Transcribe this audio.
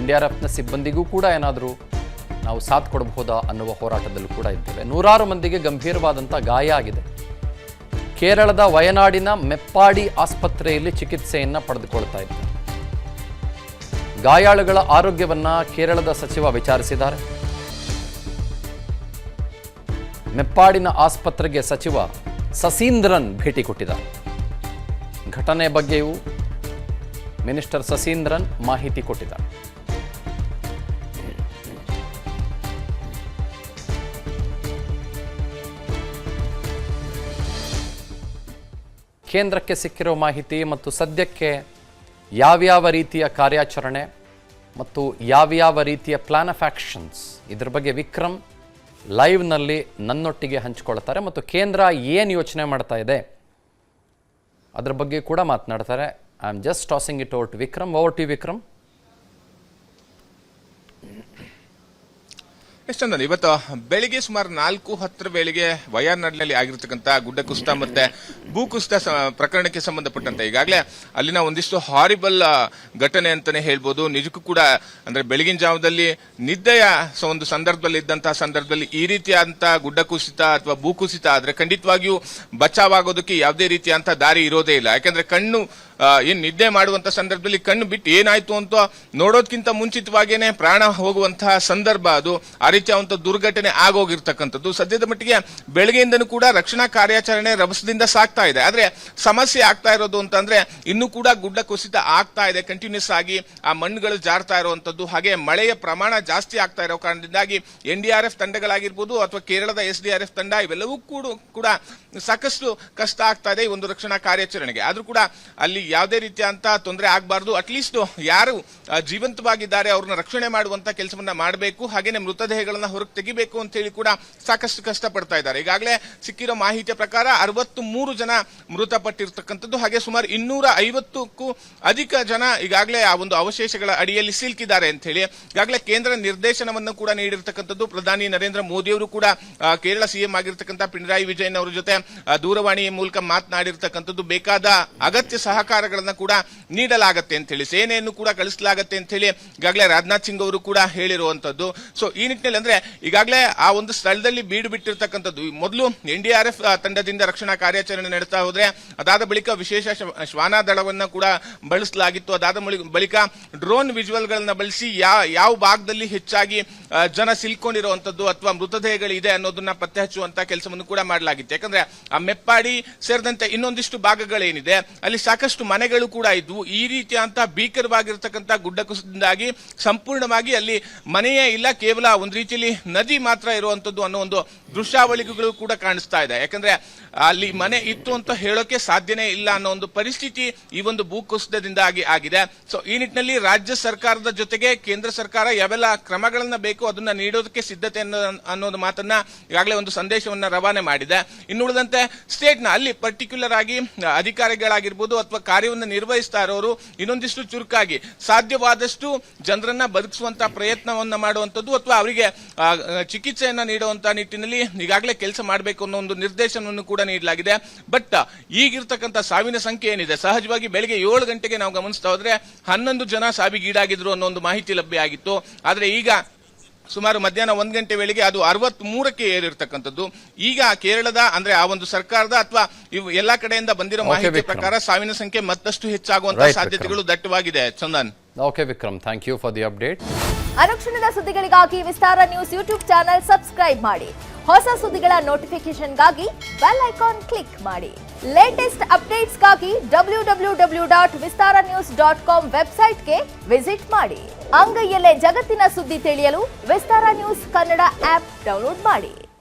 NDRFನ ಸಿಬ್ಬಂದಿಗೂ ಕೂಡ ಏನಾದರೂ ನಾವು ಸಾಥ್ ಕೊಡಬಹುದಾ ಅನ್ನುವ ಹೋರಾಟದಲ್ಲೂ ಕೂಡ ಇದ್ದೇವೆ. ನೂರಾರು ಮಂದಿಗೆ ಗಂಭೀರವಾದಂಥ ಗಾಯ ಆಗಿದೆ. ಕೇರಳದ ವಯನಾಡಿನ ಮೆಪ್ಪಾಡಿ ಆಸ್ಪತ್ರೆಯಲ್ಲಿ ಚಿಕಿತ್ಸೆಯನ್ನು ಪಡೆದುಕೊಳ್ತಾ ಇದ್ದಾರೆ. ಗಾಯಾಳುಗಳ ಆರೋಗ್ಯವನ್ನ ಕೇರಳದ ಸಚಿವ ವಿಚಾರಿಸಿದ್ದಾರೆ. ಮೆಪ್ಪಾಡಿನ ಆಸ್ಪತ್ರೆಗೆ ಸಚಿವ ಸಸೀಂದ್ರನ್ ಭೇಟಿ ಕೊಟ್ಟಿದ್ದಾರೆ. ಘಟನೆ ಬಗ್ಗೆಯೂ ಮಿನಿಸ್ಟರ್ ಸಸೀಂದ್ರನ್ ಮಾಹಿತಿ ಕೊಟ್ಟಿದ್ದಾರೆ. ಕೇಂದ್ರಕ್ಕೆ ಸಿಕ್ಕಿರೋ ಮಾಹಿತಿ ಮತ್ತು ಸದ್ಯಕ್ಕೆ ಯಾವ್ಯಾವ ರೀತಿಯ ಕಾರ್ಯಾಚರಣೆ ಮತ್ತು ಯಾವ್ಯಾವ ರೀತಿಯ ಪ್ಲಾನ್ ಆಫ್ ಆಕ್ಷನ್ಸ್ ಇದ್ರ ಬಗ್ಗೆ ವಿಕ್ರಮ್ ಲೈವ್ನಲ್ಲಿ ನನ್ನೊಟ್ಟಿಗೆ ಹಂಚಿಕೊಳ್ತಾರೆ ಮತ್ತು ಕೇಂದ್ರ ಏನು ಯೋಚನೆ ಮಾಡ್ತಾ ಇದೆ ಅದ್ರ ಬಗ್ಗೆ ಕೂಡ ಮಾತನಾಡ್ತಾರೆ. I am just tossing it over to Vikram. Over to Vikram. ಎಷ್ಟಂದ್ರೆ ಇವತ್ತು ಬೆಳಿಗ್ಗೆ ಸುಮಾರು 4:10 ವೇಳೆಗೆ ವಯನಾಡಿನಲ್ಲಿ ಆಗಿರ್ತಕ್ಕಂಥ ಗುಡ್ಡ ಕುಸಿತ ಮತ್ತೆ ಭೂಕುಸಿತ ಪ್ರಕರಣಕ್ಕೆ ಸಂಬಂಧಪಟ್ಟಂತೆ ಈಗಾಗಲೇ ಅಲ್ಲಿನ ಒಂದಿಷ್ಟು ಹಾರಿಬಲ್ ಘಟನೆ ಅಂತಾನೆ ಹೇಳ್ಬೋದು. ನಿಜಕ್ಕೂ ಕೂಡ ಅಂದ್ರೆ ಬೆಳಗಿನ ಜಾವದಲ್ಲಿ ನಿದ್ದೆಯ ಒಂದು ಸಂದರ್ಭದಲ್ಲಿ ಇದ್ದಂತಹ ಸಂದರ್ಭದಲ್ಲಿ ಈ ರೀತಿಯಾದಂತಹ ಗುಡ್ಡ ಕುಸಿತ ಅಥವಾ ಭೂಕುಸಿತ ಆದ್ರೆ ಖಂಡಿತವಾಗಿಯೂ ಬಚಾವಾಗೋದಕ್ಕೆ ಯಾವುದೇ ರೀತಿಯಂತ ದಾರಿ ಇರೋದೇ ಇಲ್ಲ. ಯಾಕಂದ್ರೆ ಕಣ್ಣು ಏನ್ ನಿದ್ದೆ ಮಾಡುವಂತ ಸಂದರ್ಭದಲ್ಲಿ ಕಣ್ಣು ಬಿಟ್ಟು ಏನಾಯ್ತು ಅಂತ ನೋಡೋದಕ್ಕಿಂತ ಮುಂಚಿತವಾಗೇನೆ ಪ್ರಾಣ ಹೋಗುವಂತಹ ಸಂದರ್ಭ ಅದು. ಆ ರೀತಿಯಾದಂತ ದುರ್ಘಟನೆ ಆಗೋಗಿರ್ತಕ್ಕಂಥದ್ದು. ಸದ್ಯದ ಮಟ್ಟಿಗೆ ಬೆಳಗ್ಗೆಯಿಂದನೂ ಕೂಡ ರಕ್ಷಣಾ ಕಾರ್ಯಾಚರಣೆ ರಭಸದಿಂದ ಸಾಗ್ತಾ ಇದೆ. ಆದ್ರೆ ಸಮಸ್ಯೆ ಆಗ್ತಾ ಇರೋದು ಅಂತಂದ್ರೆ ಇನ್ನೂ ಕೂಡ ಗುಡ್ಡ ಕುಸಿತ ಆಗ್ತಾ ಇದೆ. ಕಂಟಿನ್ಯೂಸ್ ಆಗಿ ಆ ಮಣ್ಣುಗಳು ಜಾರ್ತಾ ಇರುವಂತದ್ದು, ಹಾಗೆ ಮಳೆಯ ಪ್ರಮಾಣ ಜಾಸ್ತಿ ಆಗ್ತಾ ಇರೋ ಕಾರಣದಿಂದಾಗಿ NDRF ತಂಡಗಳಾಗಿರ್ಬೋದು ಅಥವಾ ಕೇರಳದ SDRF ತಂಡ ಇವೆಲ್ಲವೂ ಕೂಡ ಸಾಕಷ್ಟು ಕಷ್ಟ ಆಗ್ತಾ ಇದೆ ಈ ಒಂದು ರಕ್ಷಣಾ ಕಾರ್ಯಾಚರಣೆಗೆ. ಆದ್ರೂ ಕೂಡ ಅಲ್ಲಿ ಯಾವುದೇ ರೀತಿಯಂತ ತೊಂದರೆ ಆಗಬಾರ್ದು. ಅಟ್ಲೀಸ್ಟ್ ಯಾರು ಜೀವಂತವಾಗಿದ್ದಾರೆ ಅವ್ರನ್ನ ರಕ್ಷಣೆ ಮಾಡುವಂತ ಕೆಲಸವನ್ನ ಮಾಡಬೇಕು, ಹಾಗೇನೆ ಮೃತದೇಹಗಳನ್ನ ಹೊರಗೆ ತೆಗಿಬೇಕು ಅಂತ ಹೇಳಿ ಕೂಡ ಸಾಕಷ್ಟು ಕಷ್ಟ ಪಡ್ತಾ ಇದ್ದಾರೆ. ಈಗಾಗಲೇ ಸಿಕ್ಕಿರೋ ಮಾಹಿತಿಯ ಪ್ರಕಾರ 63 ಜನ ಮೃತಪಟ್ಟಿರ್ತಕ್ಕಂಥದ್ದು, ಹಾಗೆ ಸುಮಾರು 250ಕ್ಕೂ ಅಧಿಕ ಜನ ಈಗಾಗಲೇ ಆ ಒಂದು ಅವಶೇಷಗಳ ಅಡಿಯಲ್ಲಿ ಸಿಲುಕಿದ್ದಾರೆ ಅಂತ ಹೇಳಿ ಈಗಾಗಲೇ ಕೇಂದ್ರ ನಿರ್ದೇಶನವನ್ನು ಕೂಡ ನೀಡಿರ್ತಕ್ಕಂಥದ್ದು. ಪ್ರಧಾನಿ ನರೇಂದ್ರ ಮೋದಿ ಅವರು ಕೂಡ ಕೇರಳ CM ಆಗಿರ್ತಕ್ಕಂಥ ಪಿಣರಾಯಿ ವಿಜಯನ್ ಅವರ ಜೊತೆ ದೂರವಾಣಿಯ ಮೂಲಕ ಮಾತನಾಡಿರ್ತಕ್ಕಂಥದ್ದು. ಬೇಕಾದ ಅಗತ್ಯ ಸಹಕಾರಗಳನ್ನ ಕೂಡ ನೀಡಲಾಗತ್ತೆ ಅಂತ ಹೇಳಿ, ಸೇನೆಯನ್ನು ಕೂಡ ಕಳಿಸಲಾಗತ್ತೆ ಅಂತ ಹೇಳಿ ಈಗಾಗಲೇ ರಾಜನಾಥ್ ಸಿಂಗ್ ಅವರು ಕೂಡ ಹೇಳಿರುವಂತದ್ದು. ಸೊ ಈ ನಿಟ್ಟಿನಲ್ಲಿ ಅಂದ್ರೆ ಈಗಾಗಲೇ ಆ ಒಂದು ಸ್ಥಳದಲ್ಲಿ ಬೀಡು ಬಿಟ್ಟಿರ್ತಕ್ಕಂಥದ್ದು. ಮೊದಲು NDRF ತಂಡದಿಂದ ರಕ್ಷಣಾ ಕಾರ್ಯಾಚರಣೆ ನಡೆಸ್ತಾ ಹೋದ್ರೆ ಅದಾದ ಬಳಿಕ ವಿಶೇಷ ಶ್ವಾನ ದಳವನ್ನ ಕೂಡ ಬಳಸಲಾಗಿತ್ತು. ಅದಾದ ಬಳಿಕ ಡ್ರೋನ್ ವಿಜುವಲ್ ಗಳನ್ನ ಬಳಸಿ ಯಾವ ಭಾಗದಲ್ಲಿ ಹೆಚ್ಚಾಗಿ ಜನ ಸಿಲ್ಕೊಂಡಿರುವಂತದ್ದು ಅಥವಾ ಮೃತದೇಹಗಳಿದೆ ಅನ್ನೋದನ್ನ ಪತ್ತೆ ಹಚ್ಚುವಂತ ಕೆಲಸವನ್ನು ಕೂಡ ಮಾಡಲಾಗಿತ್ತು. ಯಾಕಂದ್ರೆ ಆ ಮೆಪ್ಪಾಡಿ ಸೇರಿದಂತೆ ಇನ್ನೊಂದಿಷ್ಟು ಭಾಗಗಳೇನಿದೆ ಅಲ್ಲಿ ಸಾಕಷ್ಟು ಮನೆಗಳು ಕೂಡ ಇದ್ವು. ಈ ರೀತಿಯಂತ ಭೀಕರವಾಗಿರ್ತಕ್ಕಂಥ ಗುಡ್ಡ ಕುಸಿತದಿಂದಾಗಿ ಸಂಪೂರ್ಣವಾಗಿ ಅಲ್ಲಿ ಮನೆಯೇ ಇಲ್ಲ, ಕೇವಲ ಒಂದು ರೀತಿಯಲ್ಲಿ ನದಿ ಮಾತ್ರ ಇರುವಂತದ್ದು ಅನ್ನೋ ಒಂದು ದೃಶ್ಯಾವಳಿಗಳು ಕೂಡ ಕಾಣಿಸ್ತಾ ಇದೆ. ಯಾಕಂದ್ರೆ ಅಲ್ಲಿ ಮನೆ ಇತ್ತು ಅಂತ ಹೇಳೋಕೆ ಸಾಧ್ಯನೇ ಇಲ್ಲ ಅನ್ನೋ ಒಂದು ಪರಿಸ್ಥಿತಿ ಈ ಒಂದು ಭೂಕುಸಿತದಿಂದಾಗಿ ಆಗಿದೆ. ಸೊ ಈ ನಿಟ್ಟಿನಲ್ಲಿ ರಾಜ್ಯ ಸರ್ಕಾರದ ಜೊತೆಗೆ ಕೇಂದ್ರ ಸರ್ಕಾರ ಯಾವೆಲ್ಲ ಕ್ರಮಗಳನ್ನ ಬೇಕು ಅದನ್ನ ನೀಡೋದಕ್ಕೆ ಸಿದ್ಧತೆ ಅನ್ನೋದು ಮಾತನ್ನ ಈಗಾಗಲೇ ಒಂದು ಸಂದೇಶವನ್ನ ರವಾನೆ ಮಾಡಿದೆ. ಇನ್ನುಳಿದಂತೆ ಸ್ಟೇಟ್ ನ ಅಲ್ಲಿ ಪರ್ಟಿಕ್ಯುಲರ್ ಆಗಿ ಅಧಿಕಾರಿಗಳಾಗಿರ್ಬೋದು ಅಥವಾ ಕಾರ್ಯವನ್ನು ನಿರ್ವಹಿಸ್ತಾ ಇರೋರು ಇನ್ನೊಂದಿಷ್ಟು ಚುರುಕಾಗಿ ಸಾಧ್ಯವಾದಷ್ಟು ಜನರನ್ನ ಬದುಕಿಸುವಂತಹ ಪ್ರಯತ್ನವನ್ನ ಮಾಡುವಂತದ್ದು ಅಥವಾ ಅವರಿಗೆ ಚಿಕಿತ್ಸೆಯನ್ನ ನೀಡುವಂತ ನಿಟ್ಟಿನಲ್ಲಿ ಈಗಾಗಲೇ ಕೆಲಸ ಮಾಡಬೇಕು ಅನ್ನೋ ಒಂದು ನಿರ್ದೇಶನವನ್ನು ಕೂಡ ನೀಡಲಾಗಿದೆ. ಬಟ್ ಈಗಿರ್ತಕ್ಕಂಥ ಸಾವಿನ ಸಂಖ್ಯೆ ಏನಿದೆ, ಸಹಜವಾಗಿ ಬೆಳಿಗ್ಗೆ 7 ಗಂಟೆಗೆ ನಾವು ಗಮನಿಸ್ತಾ ಹೋದ್ರೆ 11 ಜನ ಸಾವಿಗೀಡಾಗಿದ್ರು ಅನ್ನೋ ಒಂದು ಮಾಹಿತಿ ಲಭ್ಯ ಆಗಿತ್ತು. ಆದ್ರೆ ಈಗ ಸುಮಾರು ಮಧ್ಯಾಹ್ನ 1 ಗಂಟೆ ವೇಳೆಗೆ ಅದು 63ಕ್ಕೆ ಏರಿರ್ತಕ್ಕಂಥದ್ದು. ಈಗ ಕೇರಳದ ಅಂದ್ರೆ ಆ ಒಂದು ಸರ್ಕಾರದ ಅಥವಾ ಎಲ್ಲಾ ಕಡೆಯಿಂದ ಬಂದಿರೋ ಮಾಹಿತಿ ಪ್ರಕಾರ ಸಾವಿನ ಸಂಖ್ಯೆ ಮತ್ತಷ್ಟು ಹೆಚ್ಚಾಗುವಂತಹ ಸಾಧ್ಯತೆಗಳು ದಟ್ಟವಾಗಿದೆ. Chandan. Okay Vikram, thank you for the update. ಅನುಕ್ಷಣದ ಸುದ್ದಿಗಳಿಗಾಗಿ Vistara news YouTube channel subscribe ಮಾಡಿ. ಹೊಸ ಸುದ್ದಿಗಳ ನೋಟಿಫಿಕೇಶನ್ಗಾಗಿ ಬೆಲ್ ಐಕಾನ್ ಕ್ಲಿಕ್ ಮಾಡಿ. ಲೇಟೆಸ್ಟ್ ಅಪ್ಡೇಟ್ಸ್ಗಾಗಿ www.vistaranews.com ವೆಬ್ಸೈಟ್ಗೆ ವಿಸಿಟ್ ಮಾಡಿ. ಅಂಗೈಯಲ್ಲೇ ಜಗತ್ತಿನ ಸುದ್ದಿ ತಿಳಿಯಲು Vistara news Kannada app download ಮಾಡಿ.